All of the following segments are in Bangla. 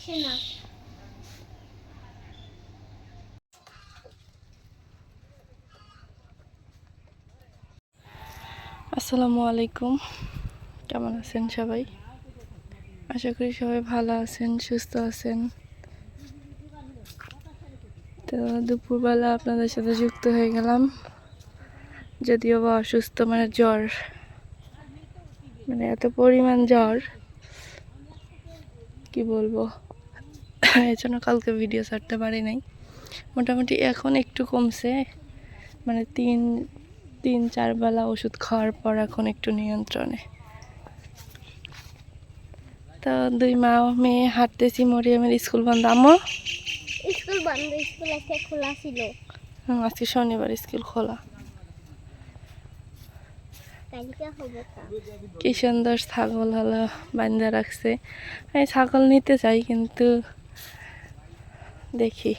আসসালামু আলাইকুম, কেমন আছেন সবাই? আশা করি সবাই ভালো আছেন, সুস্থ আছেন। তো দুপুরবেলা আপনাদের সাথে যুক্ত হয়ে গেলাম, যদিও বা অসুস্থ, মানে জ্বর, মানে এত পরিমাণ জ্বর কি বলবো। এই জন্য কালকে ভিডিও ছাড়তে পারি নাই। মোটামুটি এখন একটু কমছে, মানে তিন চার বেলা ওষুধ খাওয়ার পর এখন একটু নিয়ন্ত্রণে। তো দুই মা মেয়ে হাঁটতেছি, মরিয়মের স্কুল বন্ধ। আম্মু স্কুল বন্ধ, স্কুল আজকে খোলা ছিল। আজকে শনিবার, স্কুল খোলা। কি সুন্দর ছাগল হলো বান্ধা রাখছে। আমি ছাগল নিতে চাই, কিন্তু দেখি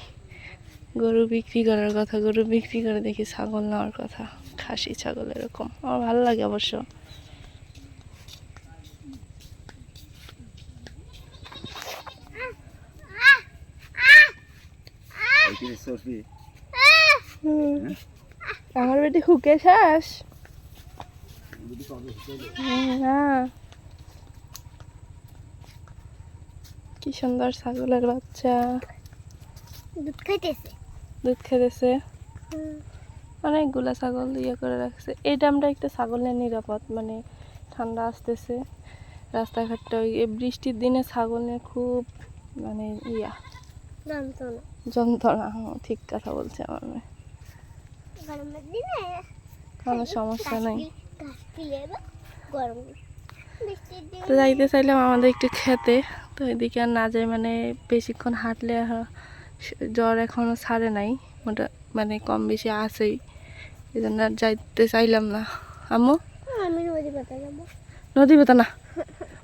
গরু বিক্রি করার কথা, গরু বিক্রি করে দেখি ছাগল নেওয়ার কথা, খাসি ছাগল এরকম আমার ভালো লাগে অবশ্য। আমার বেটি হুকে শ্বাস না। কি সুন্দর ছাগলের বাচ্চা, দুধ খাইতেছে। অনেকগুলা ছাগল ইয়ে করে রাখছে। এই টাইমটা একটা ছাগলের নিরাপদ, মানে ঠান্ডা আসতেছে, রাস্তাঘাটটা এই বৃষ্টির দিনে ছাগল নিয়ে খুব মানে যন্ত্রণা। ঠিক কথা বলছে আমার মেয়ে, কোনো সমস্যা নাই। তো যাইতে চাইলাম আমাদের একটু খেতে, তো এদিকে আর না যাই, মানে বেশিক্ষণ হাঁটলে জ্বর এখনো ছাড়ে নাই, মানে কম বেশি আছেই, এই জন্য আর যাইতে চাইলাম না। আম্মু নদী বেতা না,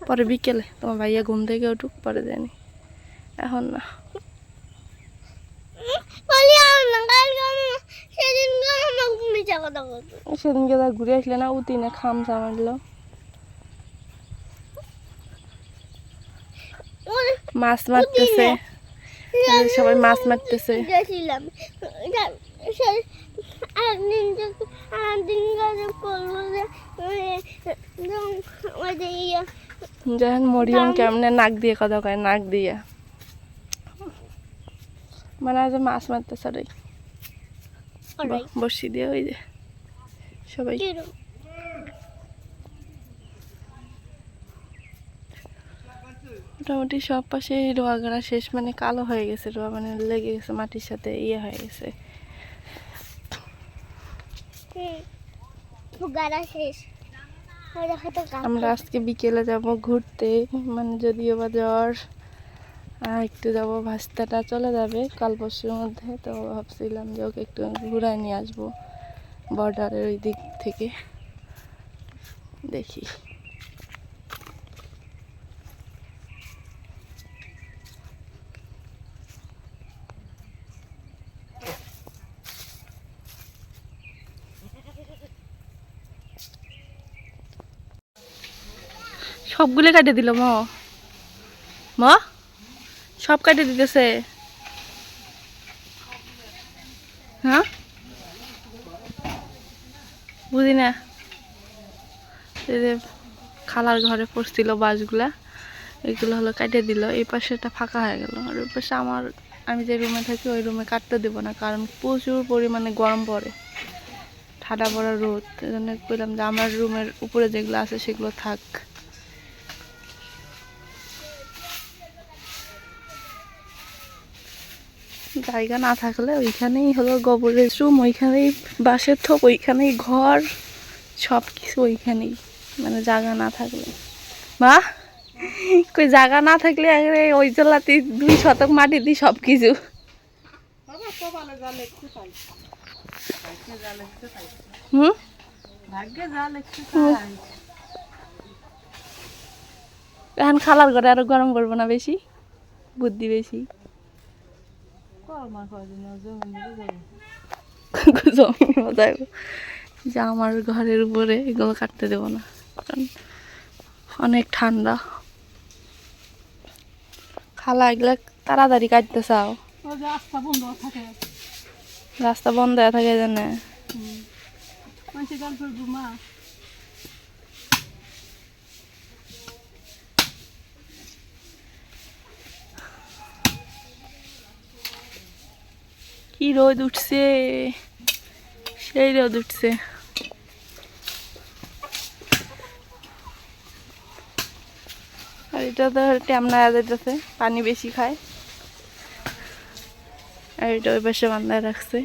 পরে বিকেলে তোমার ভাইয়া ঘুম থেকে উঠুক, পরে যায়নি, এখন না। সেদিনকে তার ঘুরে আসলে না, উতিনে খামচা মারলো, মাছ মারতেছে, সবাই মাছ মারতেছে। যখন মরিয়ম কেমনে নাক দিয়ে কথা কয়, নাক দিয়ে, মানে আজ মাছ মারতেছে রে বসি দিয়ে। ওই যে সবাই মোটামুটি সব পাশে রোয়া গাড়া শেষ, মানে কালো হয়ে গেছে, রোয়া মানে লেগে গেছে, মাটির সাথে ইয়ে হয়ে গেছে। আমরা আজকে বিকেলে যাব ঘুরতে, মানে যদিও বা জ্বর, একটু যাব, ভাস্তাটা চলে যাবে কাল পরশুর মধ্যে। তো ভাবছিলাম যে ওকে একটু ঘুরায় নিয়ে আসবো বর্ডারের ওই দিক থেকে, দেখি। সবগুলো কাটে দিল মা, সব কাটে দিতেছে। হ্যাঁ বুঝি না, খালার ঘরে পড়ছিল বাঁশগুলা, এগুলো হলো কাটে দিল। এই পাশেটা ফাঁকা হয়ে গেল, আর ওই পাশে আমি যে রুমে থাকি ওই রুমে কাটতে দেবো না, কারণ প্রচুর পরিমাণে গরম পড়ে, ঠাডা পড়া রোদ। এই জন্য বললাম যে আমার রুমের উপরে যেগুলো আছে সেগুলো থাক। জায়গা না থাকলে ওইখানেই হলো গোবরের রুম, ওইখানেই বাঁশের থোপ, ওইখানেই ঘর, সব কিছু ওইখানেই, মানে জায়গা না থাকলে। মা কই জায়গা না থাকলে ওই জেলাতে 2 শতক মাটি দিই সব কিছু। এখন খালার ঘরে আরো গরম পড়বো না বেশি, বুদ্ধি বেশি। যে আমার ঘরের উপরে এগুলো কাটতে দেবো না, কারণ অনেক ঠান্ডা। খালা এগুলা তাড়াতাড়ি কাটতে চাও, ওই যে রাস্তা বন্ধ থাকে। রাস্তা বন্ধ হয়ে থাকে জানে। মানুষের গল্পের ঘুমা। কি রোদ উঠছে, সেই রোদ উঠছে। আর এটা তো টেমনা যাইতেছে, পানি বেশি খায়। আর এটা ওই পাশে বান্ধায় রাখছে।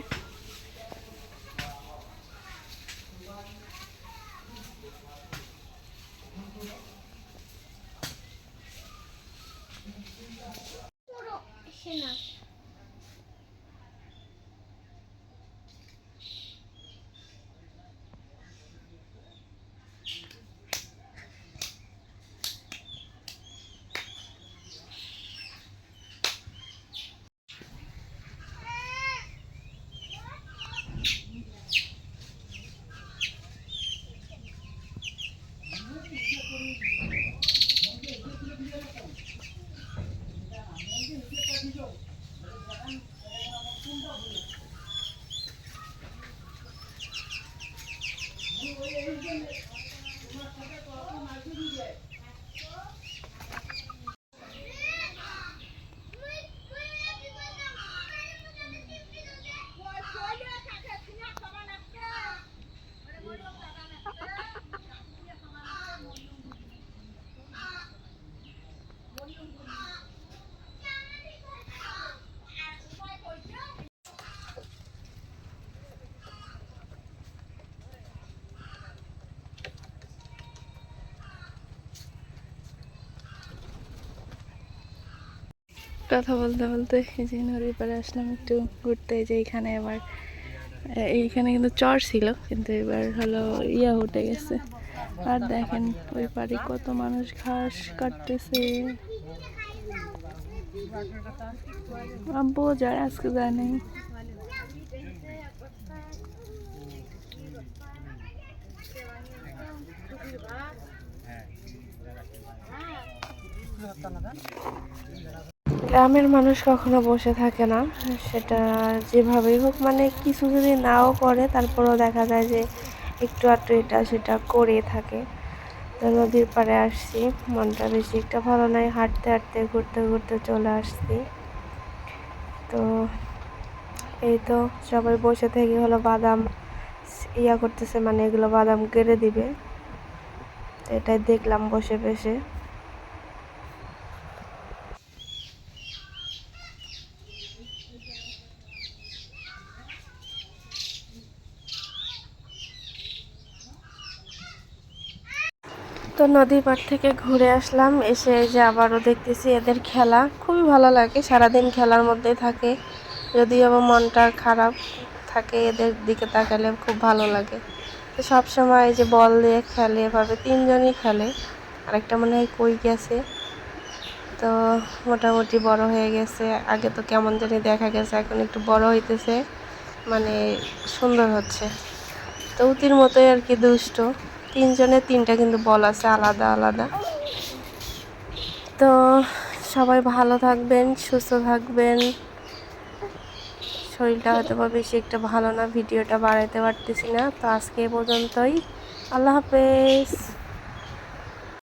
সেনা কথা বলতে বলতে এই যে নদীর পাড়ে আসলাম একটু ঘুরতে। এই যে এইখানে আবার এইখানে কিন্তু চর ছিল, কিন্তু এবার হলো ইয়া উঠে গেছে। আর দেখেন ওই পাড়ে কত মানুষ ঘাস কাটতেছে। আব্বু যায়, আজকে যায় নাই। গ্রামের মানুষ কখনো বসে থাকে না, সেটা যেভাবেই হোক, মানে কিছু যদি নাও করে তারপরেও দেখা যায় যে একটু আধটু এটা সেটা করে থাকে। তো নদীর পাড়ে আসছি, মনটা বেশি একটা ভালো নাই, হাঁটতে হাঁটতে ঘুরতে ঘুরতে চলে আসছি। তো এই তো সবাই বসে থেকে হলো বাদাম ইয়া করতেছে, মানে এগুলো বাদাম কেটে দিবে। তো এটাই দেখলাম বসে বসে। তো নদীর পাড় থেকে ঘুরে আসলাম, এসে যে আবারও দেখতেছি এদের খেলা, খুবই ভালো লাগে। সারাদিন খেলার মধ্যেই থাকে, যদি আবার মনটা খারাপ থাকে এদের দিকে তাকালে খুব ভালো লাগে। তো সবসময় যে বল দিয়ে খেলে, এভাবে তিনজনই খেলে। আরেকটা মনে হয় কই গেছে। তো মোটামুটি বড় হয়ে গেছে, আগে তো কেমন জানি দেখা গেছে, এখন একটু বড় হইতেছে, মানে সুন্দর হচ্ছে। তো উতির মতোই আর কি, দুষ্ট। তিনজনের তিনটা কিন্তু বল আছে আলাদা আলাদা। তো সবাই ভালো থাকবেন, সুস্থ থাকবেন। শরীরটা হয়তো বা বেশি একটা ভালো না, ভিডিওটা বাড়াইতে পারতেছি না। তো আজকে এ পর্যন্তই, আল্লাহ হাফেজ।